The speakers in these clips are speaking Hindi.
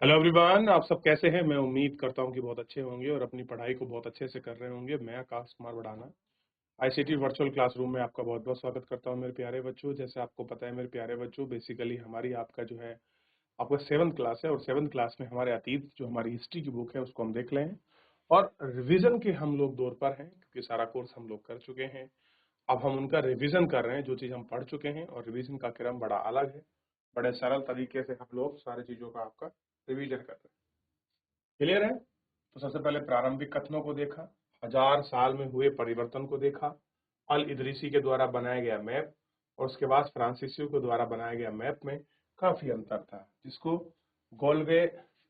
हेलो एवरीवन, आप सब कैसे हैं? मैं उम्मीद करता हूं कि बहुत अच्छे होंगे और अपनी पढ़ाई को बहुत अच्छे से कर रहे होंगे। मैं आकाश कुमार बढ़ाना आईसीटी वर्चुअल क्लासरूम में आपका बहुत बहुत स्वागत करता हूं मेरे प्यारे बच्चों। जैसे आपको पता है मेरे प्यारे बच्चों, बेसिकली हमारी आपका जो है आपका 7th क्लास है और 7th क्लास में हमारे अतीत जो हमारी हिस्ट्री की बुक है उसको हम देख लें और रिविजन के हम लोग दौर पर हैं क्योंकि सारा कोर्स हम लोग कर चुके हैं। अब हम उनका रिविजन कर रहे हैं, जो चीज़ हम पढ़ चुके हैं, और रिविजन का क्रम बड़ा अलग है। बड़े सरल तरीके से हम लोग सारी चीज़ों का आपका रिविजन कर रहे हैं। क्लियर है? तो सबसे पहले प्रारंभिक कथनों को देखा, 1000 साल में हुए परिवर्तन को देखा, अल इदरीसी के द्वारा बनाया गया मैप और उसके बाद फ्रांसीसियों के द्वारा बनाया गया मैप में काफी अंतर था, जिसको गोलवे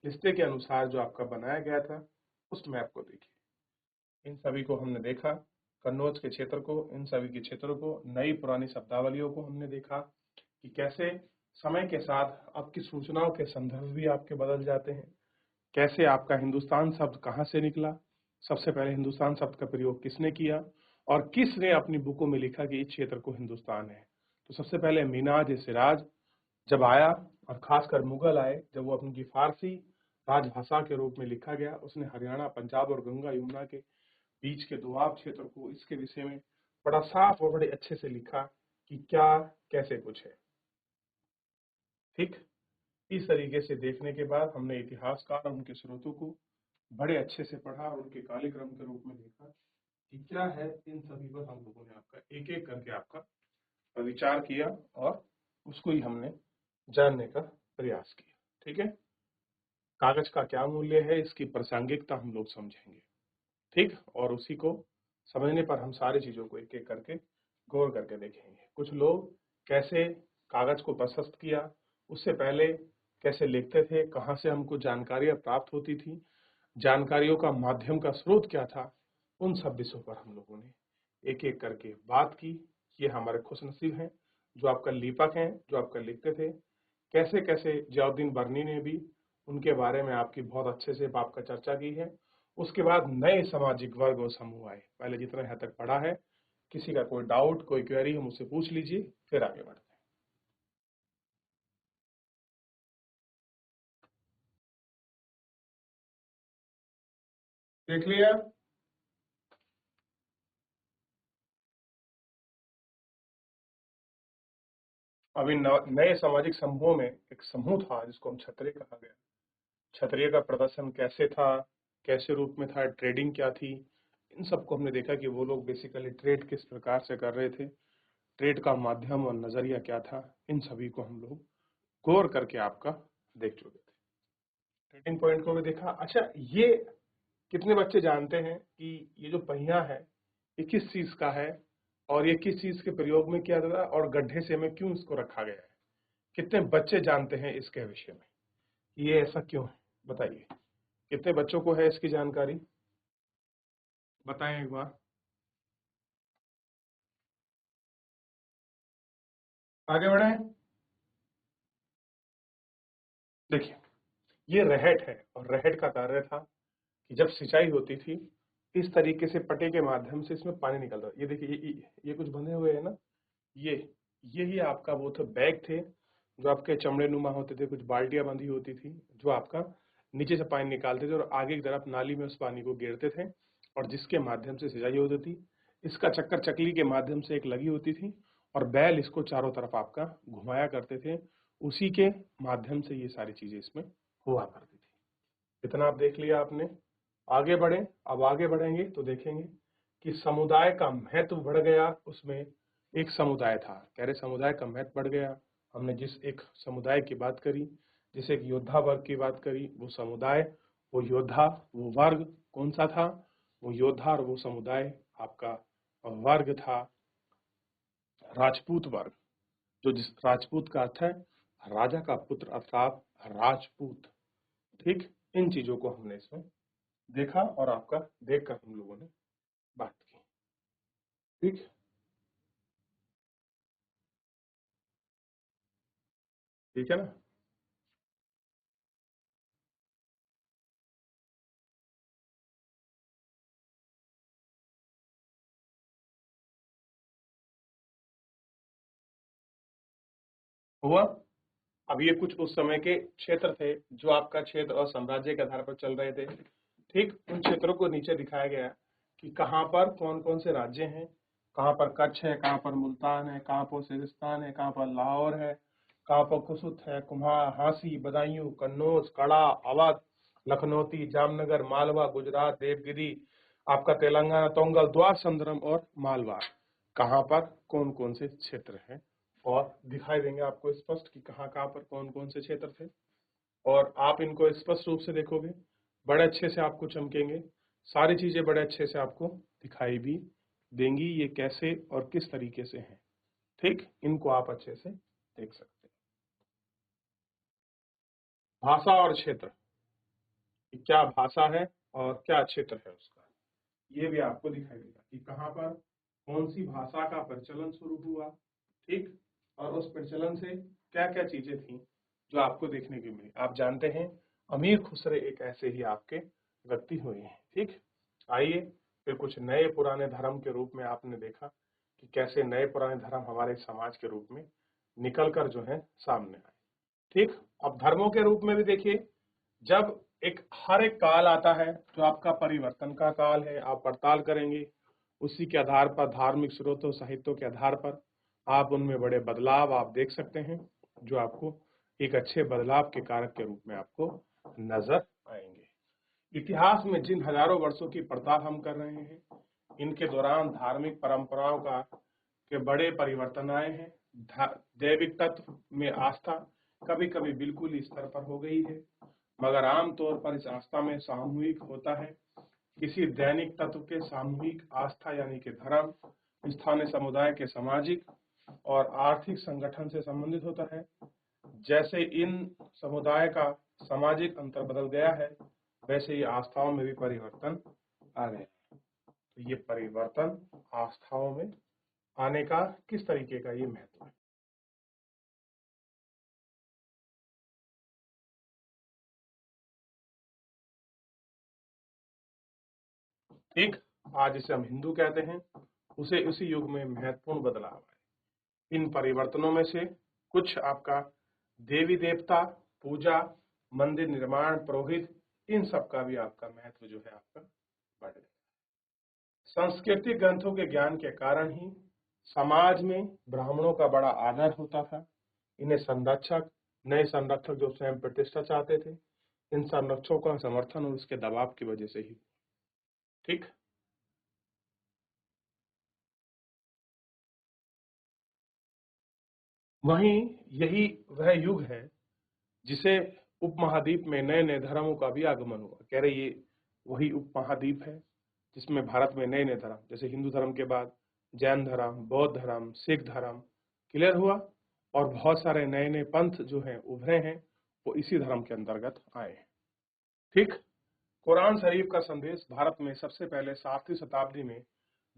लिस्टे के अनुसार जो आपका बनाया गया था उस मैप को देखिए। इन सभी को हमने देखा, कन्नौज के क्षेत्र को, इन सभी के क्षेत्रों को, नई पुरानी शब्दावलियों को हमने देखा कि कैसे समय के साथ आपकी सूचनाओं के संदर्भ भी आपके बदल जाते हैं। कैसे आपका हिंदुस्तान शब्द कहाँ से निकला, सबसे पहले हिंदुस्तान शब्द का प्रयोग किसने किया और किसने अपनी बुकों में लिखा कि इस क्षेत्र को हिंदुस्तान है। तो सबसे पहले मिनाज सिराज जब आया, और खासकर मुगल आए, जब वो अपनी फारसी राजभाषा के रूप में लिखा गया, उसने हरियाणा, पंजाब और गंगा यमुना के बीच के दोआब क्षेत्र को, इसके विषय में बड़ा साफ और बड़े अच्छे से लिखा कि क्या कैसे कुछ है। ठीक, इस तरीके से देखने के बाद हमने इतिहासकार और उनके स्रोतों को बड़े अच्छे से पढ़ा और उनके कालिक्रम के रूप में देखा कि क्या है। इन सभी पर हम लोगों ने आपका एक एक करके आपका विचार किया और उसको ही हमने जानने का प्रयास किया। ठीक है, कागज का क्या मूल्य है, इसकी प्रासंगिकता हम लोग समझेंगे। ठीक, और उसी को समझने पर हम सारी चीजों को एक एक करके गौर करके देखेंगे। कुछ लोग कैसे कागज को प्रशस्त किया, उससे पहले कैसे लिखते थे, कहाँ से हमको जानकारियां प्राप्त होती थी, जानकारियों का माध्यम का स्रोत क्या था, उन सब विषयों पर हम लोगों ने एक एक करके बात की। ये हमारे खुशनसीब हैं जो आपका लिपक हैं, जो आपका लिखते थे। कैसे कैसे जियाउद्दीन बर्नी ने भी उनके बारे में आपकी बहुत अच्छे से आपका चर्चा की है। उसके बाद नए सामाजिक वर्ग और समूह आए। पहले जितना यहाँ तक पढ़ा है, किसी का कोई डाउट, कोई क्वेरी है मुझसे पूछ लीजिए, फिर आगे बढ़ते हैं। देख लिया? अभी नए सामाजिक समूहों में एक समूह था जिसको हम क्षत्रिय कहा गया। क्षत्रिय का प्रदर्शन कैसे था, कैसे रूप में था, ट्रेडिंग क्या थी, इन सबको हमने देखा कि वो लोग बेसिकली ट्रेड किस प्रकार से कर रहे थे, ट्रेड का माध्यम और नजरिया क्या था। इन सभी को हम लोग गौर करके आपका देख चुके थे। ट्रेडिंग पॉइंट को भी देखा। अच्छा, ये कितने बच्चे जानते हैं कि ये जो पहिया है ये किस चीज का है और ये किस चीज के प्रयोग में किया जाता है और गड्ढे से में क्यों इसको रखा गया है? कितने बच्चे जानते हैं इसके विषय में, ये ऐसा क्यों है? बताइए, कितने बच्चों को है इसकी जानकारी? बताएं एक बार। आगे बढ़े। देखिए, ये रहट है और रहट का कार्य था कि जब सिंचाई होती थी, इस तरीके से पटे के माध्यम से इसमें पानी निकल रहा है। ये देखिए, ये कुछ बंधे हुए है ना, ये यही आपका वो थे बैग थे जो आपके चमड़े नुमा होते थे, कुछ बाल्टियां बंधी होती थी जो आपका नीचे से पानी निकालते थे और आगे की तरफ नाली में उस पानी को गिरते थे और जिसके माध्यम से सिंचाई होती थी। इसका चक्कर चकली के माध्यम से एक लगी होती थी और बैल इसको चारों तरफ आपका घुमाया करते थे। उसी के माध्यम से ये सारी चीजें इसमें हुआ करती थी। इतना आप देख लिया आपने। आगे बढ़े। अब आगे बढ़ेंगे तो देखेंगे कि समुदाय का महत्व बढ़ गया। उसमें एक समुदाय था, कह रहे समुदाय का महत्व बढ़ गया। हमने जिस एक समुदाय की बात करी, जिसे एक योद्धा वर्ग की बात करी, वो समुदाय, वो योद्धा, वो वर्ग कौन सा था? वो योद्धा और वो समुदाय आपका वर्ग था राजपूत वर्ग। जो जिस राजपूत का अर्थ है राजा का पुत्र अर्थात राजपूत। ठीक, इन चीजों को हमने इसमें देखा और आपका देखकर हम लोगों ने बात की। ठीक, ठीक है ना? हुआ। अब ये कुछ उस समय के क्षेत्र थे जो आपका क्षेत्र और साम्राज्य के आधार पर चल रहे थे। ठीक, उन क्षेत्रों को नीचे दिखाया गया कि कहाँ पर कौन कौन से राज्य हैं, कहाँ पर कच्छ है, कहाँ पर मुल्तान है, कहाँ पर सिविस्तान है, कहाँ पर लाहौर है, कहाँ पर कुसुत है, कुम्हार, हांसी, बदायूं, कन्नौज, कड़ा, अवध, लखनौती, जामनगर, मालवा, गुजरात, देवगिरी, आपका तेलंगाना, तोंगल, द्वार संद्रम और मालवा, कहाँ पर कौन कौन से क्षेत्र हैं, और दिखाई देंगे आपको स्पष्ट कि कहाँ कहाँ पर कौन कौन से क्षेत्र थे। और आप इनको स्पष्ट रूप से देखोगे, बड़े अच्छे से आपको चमकेंगे, सारी चीजें बड़े अच्छे से आपको दिखाई भी देंगी, ये कैसे और किस तरीके से हैं। ठीक, इनको आप अच्छे से देख सकते हैं। भाषा और क्षेत्र, कि क्या भाषा है और क्या क्षेत्र है उसका, ये भी आपको दिखाई देगा कि कहाँ पर कौन सी भाषा का प्रचलन शुरू हुआ। ठीक, और उस प्रचलन से क्या क्या चीजें थी जो आपको देखने को मिली। आप जानते हैं अमीर खुसरे एक ऐसे ही आपके व्यक्ति हुए हैं। ठीक, आइए फिर कुछ नए पुराने धर्म के रूप में आपने देखा कि कैसे नए पुराने धर्म हमारे समाज के रूप में निकल कर जो है सामने आए। ठीक, अब धर्मों के रूप में भी देखिए, जब हर एक काल आता है जो आपका परिवर्तन का काल है, आप पड़ताल करेंगे उसी के आधार पर, धार्मिक स्रोतों साहित्यों के आधार पर आप उनमें बड़े बदलाव आप देख सकते हैं, जो आपको एक अच्छे बदलाव के कारक के रूप में आपको नजर आएंगे। इतिहास में जिन हजारों वर्षों की पड़ताल हम कर रहे हैं, इनके दौरान धार्मिक परंपराओं का के बड़े परिवर्तन आए हैं। दैविक तत्व में आस्था कभी कभी बिल्कुल ही स्तर पर हो गई है, मगर आमतौर पर इस आस्था में सामूहिक होता है। किसी दैनिक तत्व के सामूहिक आस्था यानी कि धर्म स्थानीय समुदाय के सामाजिक और आर्थिक संगठन से संबंधित होता है। जैसे इन समुदाय का सामाजिक अंतर बदल गया है, वैसे ही आस्थाओं में भी परिवर्तन आ गया। तो ये परिवर्तन आस्थाओं में आने का किस तरीके का ये महत्व है। ठीक, आज जिसे हम हिंदू कहते हैं, उसे उसी युग में महत्वपूर्ण बदलाव आए। इन परिवर्तनों में से कुछ आपका देवी देवता पूजा, मंदिर निर्माण, पुरोहित, इन सब का भी आपका महत्व जो है आपका बढ़ गया। सांस्कृतिक ग्रंथों के ज्ञान के कारण ही समाज में ब्राह्मणों का बड़ा आदर होता था। इन्हें संरक्षक, नए संरक्षक जो स्वयं प्रतिष्ठा चाहते थे, इन संरक्षकों का समर्थन और उसके दबाव की वजह से ही। ठीक, वहीं यही वह युग है जिसे उपमहाद्वीप में नए नए धर्मों का भी आगमन हुआ। कह रहे ये वही उपमहाद्वीप है जिसमें भारत में नए नए धर्म, जैसे हिंदू धर्म के बाद जैन धर्म, बौद्ध धर्म, सिख धर्म क्लियर हुआ, और बहुत सारे नए नए पंथ जो हैं उभरे हैं, वो इसी धर्म के अंतर्गत आए हैं। ठीक, कुरान शरीफ का संदेश भारत में सबसे पहले 7वीं शताब्दी में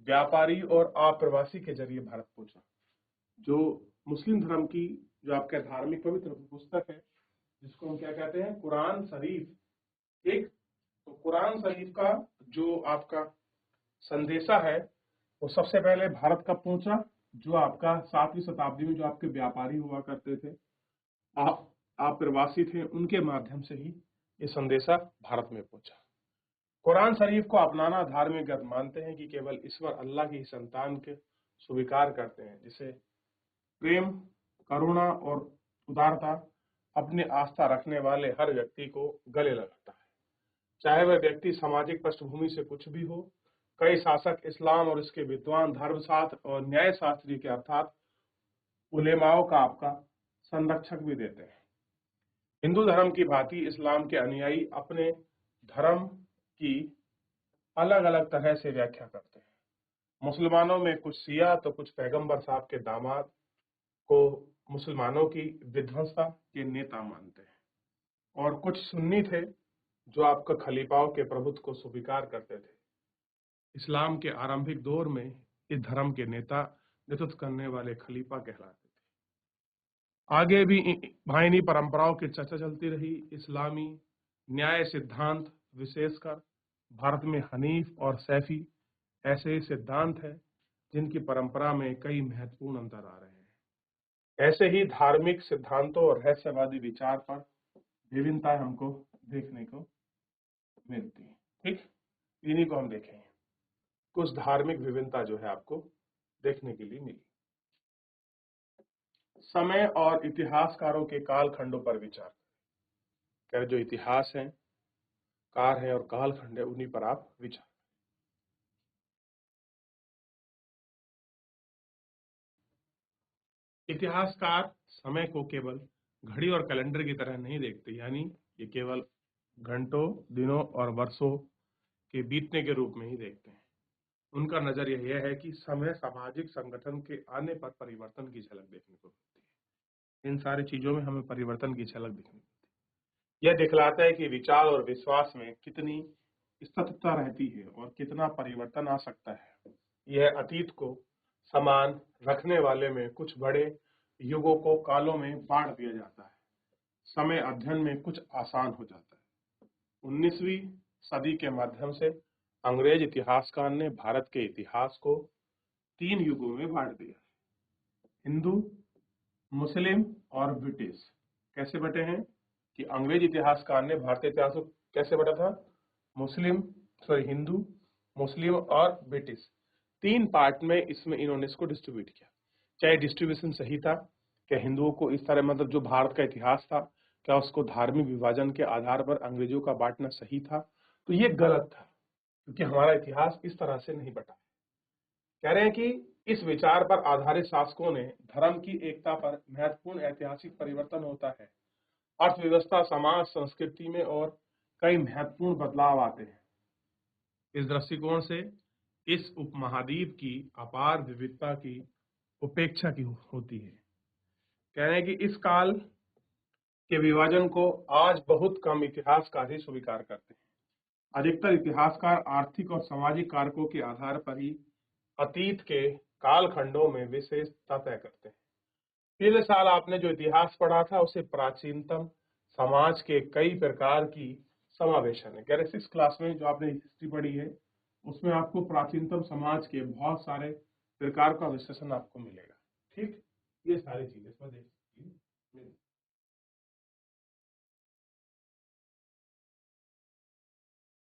व्यापारी और आप्रवासी के जरिए भारत पहुंचा। जो मुस्लिम धर्म की जो आपका धार्मिक पवित्र पुस्तक है, जिसको हम क्या कहते हैं, कुरान शरीफ। ठीक, तो कुरान शरीफ का जो आपका संदेशा है वो सबसे पहले भारत कब पहुंचा, जो आपका 7वीं शताब्दी में जो आपके व्यापारी हुआ करते थे, आप प्रवासी थे, उनके माध्यम से ही ये संदेशा भारत में पहुंचा। कुरान शरीफ को अपनाना धार्मिक ग्रंथ मानते हैं कि केवल ईश्वर अल्लाह की संतान के स्वीकार करते हैं, जिसे प्रेम, करुणा और उदारता अपनी आस्था रखने वाले हर व्यक्ति को गले लगाता है, चाहे वह व्यक्ति सामाजिक पृष्ठभूमि से कुछ भी हो। कई शासक इस्लाम और इसके विद्वान धर्मशास्त्र और न्याय शास्त्री के अर्थात उलेमाओं का आपका संरक्षक भी देते हैं। हिंदू धर्म की भांति इस्लाम के अनुयायी अपने धर्म की अलग अलग तरह से व्याख्या करते हैं। मुसलमानों में कुछ शिया तो कुछ पैगंबर साहब के दामाद को मुसलमानों की विध्वंसता के नेता मानते हैं, और कुछ सुन्नी थे जो आपका खलीफाओं के प्रभुत्व को स्वीकार करते थे। इस्लाम के आरंभिक दौर में इस धर्म के नेता नेतृत्व करने वाले खलीफा कहलाते थे। आगे भी भाईनी परंपराओं की चर्चा चलती रही। इस्लामी न्याय सिद्धांत, विशेषकर भारत में हनीफ और सैफी ऐसे सिद्धांत हैं जिनकी परंपरा में कई महत्वपूर्ण अंतर आ रहे हैं। ऐसे ही धार्मिक सिद्धांतों और रहस्यवादी विचार पर विभिन्नताएं हमको देखने को मिलती है। ठीक, इन्हीं को हम देखेंगे। कुछ धार्मिक विभिन्नता जो है आपको देखने के लिए मिली। समय और इतिहासकारों के कालखंडों पर विचार करें। जो इतिहास है, कार है और कालखंड है, उन्हीं पर आप विचार। इतिहासकार समय को केवल घड़ी और कैलेंडर की तरह नहीं देखते, यानी ये केवल घंटों, दिनों और वर्षों के बीतने के रूप में ही देखते हैं। उनका नजरिया यह है कि समय सामाजिक संगठन के आने पर परिवर्तन की झलक देखने को मिलती है। इन सारी चीजों में हमें परिवर्तन की झलक दिखने को मिलती है। यह दिखलाता है कि विचार और विश्वास में कितनी सततता रहती है और कितना परिवर्तन आ सकता है। यह अतीत को समान रखने वाले में कुछ बड़े युगों को कालों में बांट दिया जाता है। समय अध्ययन में कुछ आसान हो जाता है। 19वीं सदी के माध्यम से अंग्रेज इतिहासकार ने भारत के इतिहास को 3 युगों में बांट दिया। हिंदू, मुस्लिम और ब्रिटिश। कैसे बटे हैं कि अंग्रेज इतिहासकार ने भारतीय इतिहास को कैसे बटा था? हिंदू, मुस्लिम और ब्रिटिश, 3 पार्ट में इसमें इन्होंने इसको डिस्ट्रीब्यूट किया। चाहे डिस्ट्रीब्यूशन सही था? क्या हिंदुओं को इस तरह, मतलब जो भारत का इतिहास था, क्या उसको धार्मिक विभाजन के आधार पर अंग्रेजों का बांटना सही था? तो ये गलत था, क्योंकि हमारा इतिहास इस तरह से नहीं बटा। कह रहे हैं कि इस विचार पर आधारित शासकों ने धर्म की एकता पर महत्वपूर्ण ऐतिहासिक परिवर्तन होता है। अर्थव्यवस्था, समाज, संस्कृति में और कई महत्वपूर्ण बदलाव आते हैं। इस दृष्टिकोण से इस उपमहाद्वीप की अपार विविधता की उपेक्षा की होती है। कह रहे हैं कि इस काल के विभाजन को आज बहुत कम इतिहासकार ही स्वीकार करते हैं। अधिकतर इतिहासकार आर्थिक और सामाजिक कारकों के आधार पर ही अतीत के कालखंडों में विशेषता तय करते हैं। पिछले साल आपने जो इतिहास पढ़ा था उसे प्राचीनतम समाज के कई प्रकार की समावेशन है। कह रहे 6 क्लास में जो आपने हिस्ट्री पढ़ी है उसमें आपको प्राचीनतम समाज के बहुत सारे प्रकार का विश्लेषण आपको मिलेगा। ठीक, ये सारी चीजें इसमें देख सकती हैं।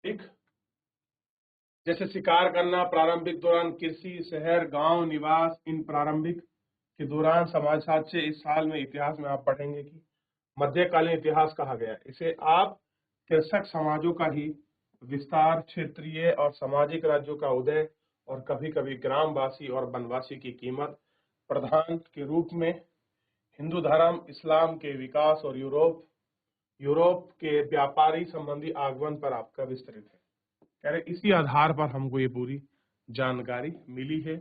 ठीक, जैसे शिकार करना, प्रारंभिक दौरान कृषि, शहर, गांव, निवास। इन प्रारंभिक के दौरान समाजशास्त्र इस साल में इतिहास में आप पढ़ेंगे कि मध्यकालीन इतिहास कहा गया। इसे आप कृषक समाजों का ही विस्तार, क्षेत्रीय और सामाजिक राज्यों का उदय और कभी कभी ग्रामवासी और वनवासी की कीमत प्रधान के रूप में, हिंदू धर्म, इस्लाम के विकास और यूरोप के व्यापारी संबंधी आगमन पर आपका विस्तृत है। कह रहे इसी आधार पर हमको ये पूरी जानकारी मिली है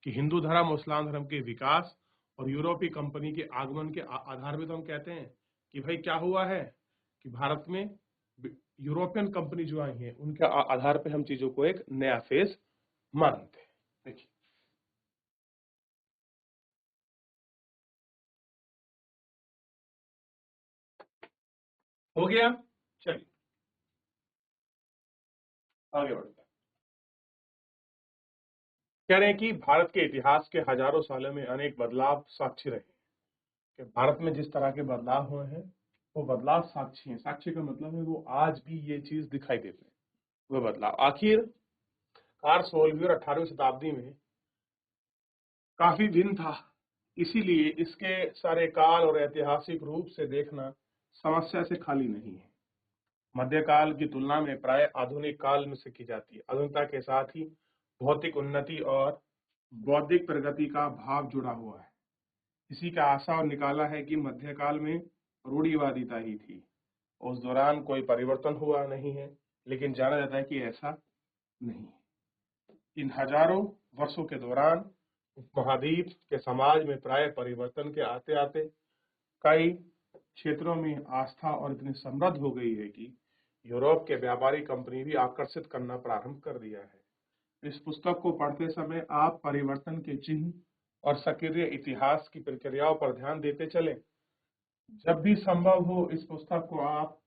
कि हिंदू धर्म और इस्लाम धर्म के विकास और यूरोपीय कंपनी के आगमन के आधार पर तो हम कहते हैं कि भाई क्या हुआ है कि भारत में यूरोपियन कंपनी जो आई है उनके आधार पर हम चीजों को एक नया फेज मानते हैं। देखिए, हो गया। चलिए आगे बढ़ते हैं। कह रहे हैं कि भारत के इतिहास के हजारों सालों में अनेक बदलाव साक्षी रहे कि भारत में जिस तरह के बदलाव हुए हैं वो बदलाव साक्षी हैं। साक्षी का मतलब है वो आज भी ये चीज दिखाई देते हैं, वो बदलाव। आखिरकार 16वीं और 18वीं शताब्दी में काफी भिन्न था, इसीलिए इसके सारे काल और ऐतिहासिक रूप से देखना समस्या से खाली नहीं है। मध्यकाल की तुलना में प्राय आधुनिक काल में से की जाती है। आधुनिकता के साथ ही भौतिक उन्नति और बौद्धिक प्रगति का भाव जुड़ा हुआ है। इसी का आशा और निकाला है कि मध्यकाल में रूढ़िवादिता ही थी। उस दौरान कोई परिवर्तन हुआ नहीं है, लेकिन जाना जाता है कि ऐसा नहीं है। इन हजारों वर्षों के दौरान उपमहाद्वीप के समाज में प्राय परिवर्तन के आते आते कई क्षेत्रों में आस्था और इतनी समृद्ध हो गई है कि यूरोप के व्यापारी कंपनी भी आकर्षित करना प्रारंभ कर दिया है। इस पुस्तक को पढ़ते समय आप परिवर्तन के चिन्ह और सक्रिय इतिहास की प्रक्रियाओं पर ध्यान देते चलें। जब भी संभव हो इस पुस्तक को आप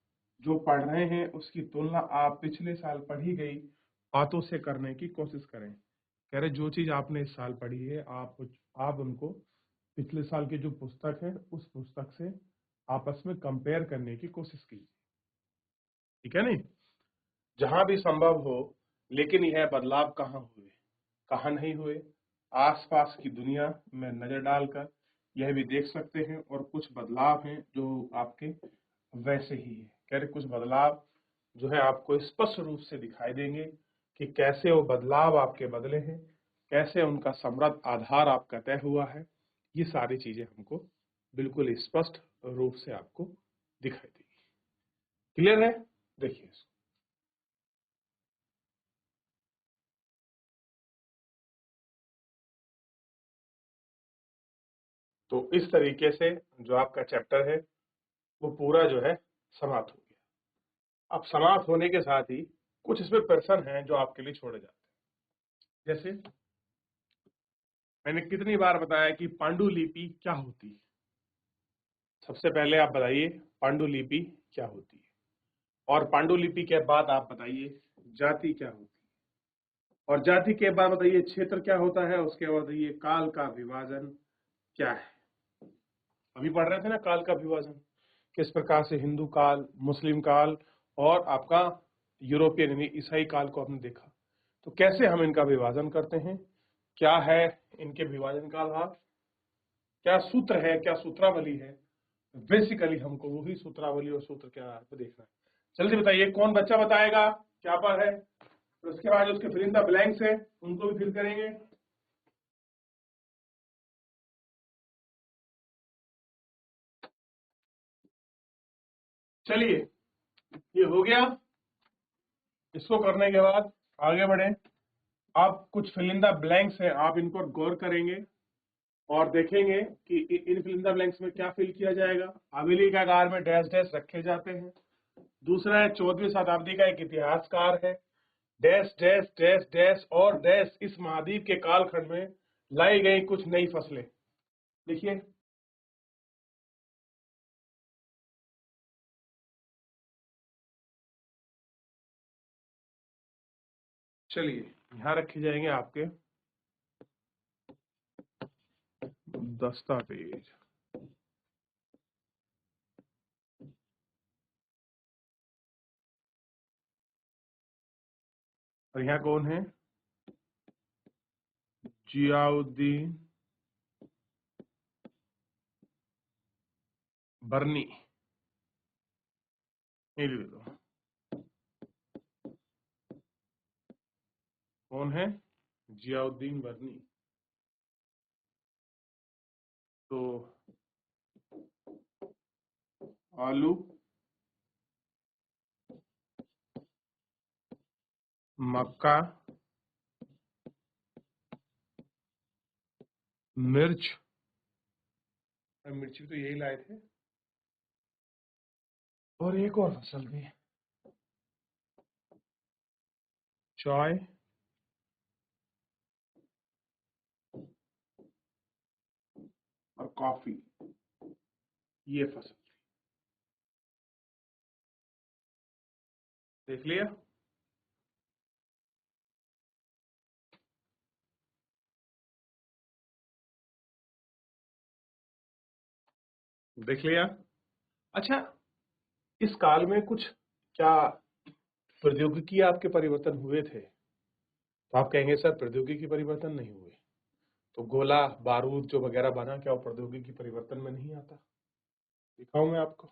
जो पढ़ रहे हैं उसकी तुलना आप पिछले साल पढ़ी गई बातों से करने की कोशिश करें। कह रहे जो चीज आपने इस साल पढ़ी है आप उनको पिछले साल की जो पुस्तक है उस पुस्तक से आपस में कंपेयर करने की कोशिश कीजिए, ठीक है नहीं? जहां भी संभव हो। लेकिन यह बदलाव कहाँ हुए, कहाँ नहीं हुए, आसपास की दुनिया में नजर डालकर यह भी देख सकते हैं। और कुछ बदलाव हैं जो आपके वैसे ही है, कह रहे कुछ बदलाव जो है आपको स्पष्ट रूप से दिखाई देंगे कि कैसे वो बदलाव आपके बदले हैं, कैसे उनका समृद्ध आधार आपका तय हुआ है। ये सारी चीजें हमको बिल्कुल स्पष्ट रूप से आपको दिखाई देगी। क्लियर है? देखिए इसको। तो इस तरीके से जो आपका चैप्टर है वो पूरा जो है समाप्त हो गया। अब समाप्त होने के साथ ही कुछ इसमें प्रश्न हैं जो आपके लिए छोड़े जाते हैं। जैसे मैंने कितनी बार बताया कि पांडुलिपि क्या होती है। सबसे पहले आप बताइए पांडुलिपि क्या होती है, और पांडुलिपि के बाद आप बताइए जाति क्या होती है, और जाति के बाद बताइए क्षेत्र क्या होता है, उसके बाद बताइए काल का विभाजन क्या है। अभी पढ़ रहे थे ना काल का विभाजन, किस प्रकार से हिंदू काल, मुस्लिम काल और आपका यूरोपियन यानी ईसाई काल को हमने देखा। तो कैसे हम इनका विभाजन करते हैं, क्या है इनके विभाजन का भाग, क्या सूत्र है, क्या सूत्रावली है। बेसिकली हमको वही सूत्रावली और सूत्र क्या है देखना है। जल्दी बताइए कौन बच्चा बताएगा क्या पर है। तो उसके बाद उसके फिल इन द ब्लैंक्स है उनको भी फिल करेंगे। चलिए ये हो गया। इसको करने के बाद आगे बढ़े। आप कुछ फिल इन द ब्लैंक्स है, आप इनको गौर करेंगे और देखेंगे कि इन फिल इन द ब्लैंक्स में क्या फिल किया जाएगा। हवेली के आकार में डैश डैश रखे जाते हैं। दूसरा है 14वीं शताब्दी का एक इतिहासकार है, डैश डैश डैश डैश और डैश इस महाद्वीप के कालखंड में लाई गई कुछ नई फसलें। देखिए चलिए यहाँ रखे जाएंगे आपके दस्तावेज। और यहाँ कौन है, जियाउद्दीन बर्नी। ये भी दे दो, कौन है, जियाउद्दीन बर्नी। तो आलू, मक्का, मिर्च, मिर्ची तो यही लाए थे, और एक और फसल भी, चाय और कॉफी, ये फसल देख लिया। देख लिया। अच्छा, इस काल में कुछ क्या प्रौद्योगिकी आपके परिवर्तन हुए थे? तो आप कहेंगे सर प्रौद्योगिकी परिवर्तन नहीं हुए। तो गोला बारूद जो वगैरह बना, क्या वो प्रौद्योगिकी परिवर्तन में नहीं आता? दिखाऊं मैं आपको।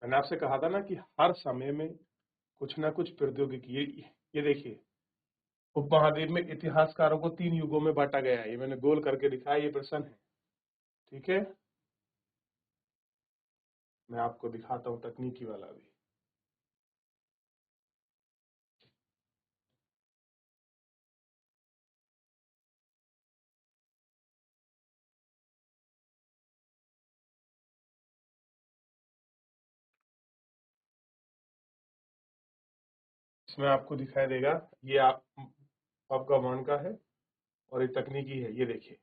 मैंने आपसे कहा था ना कि हर समय में कुछ ना कुछ प्रौद्योगिकी, ये देखिए उपमहाद्वीप में इतिहासकारों को 3 युगों में बांटा गया है। ये मैंने गोल करके दिखाया, ये प्रश्न है, ठीक है। मैं आपको दिखाता हूँ तकनीकी वाला भी। इसमें आपको दिखाई देगा, ये आपका वन का है और ये तकनीकी है। ये देखिए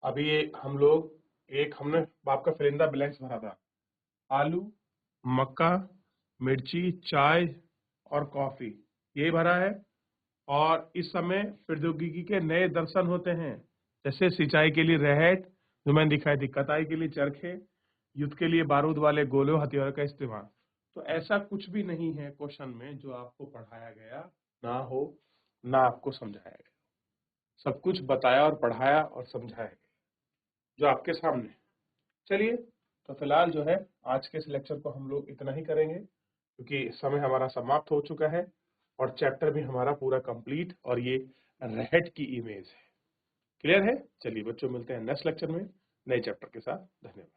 अभी ये हम लोग एक हमने आपका फिलिंदा ब्लैंक्स भरा था, आलू, मक्का, मिर्ची, चाय और कॉफी, यही भरा है। और इस समय प्रौद्योगिकी के नए दर्शन होते हैं, जैसे सिंचाई के लिए रहट, जो मैंने दिखाई थी, कताई के लिए चरखे, युद्ध के लिए बारूद वाले गोले हथियारों का इस्तेमाल। तो ऐसा कुछ भी नहीं है क्वेश्चन में जो आपको पढ़ाया गया ना हो, ना आपको समझाया गया। सब कुछ बताया और पढ़ाया और समझाया गया जो आपके सामने। चलिए, तो फिलहाल जो है आज के इस लेक्चर को हम लोग इतना ही करेंगे, क्योंकि समय हमारा समाप्त हो चुका है और चैप्टर भी हमारा पूरा कंप्लीट, और ये रहट की इमेज है। क्लियर है? चलिए बच्चों, मिलते हैं नेक्स्ट लेक्चर में नए चैप्टर के साथ। धन्यवाद।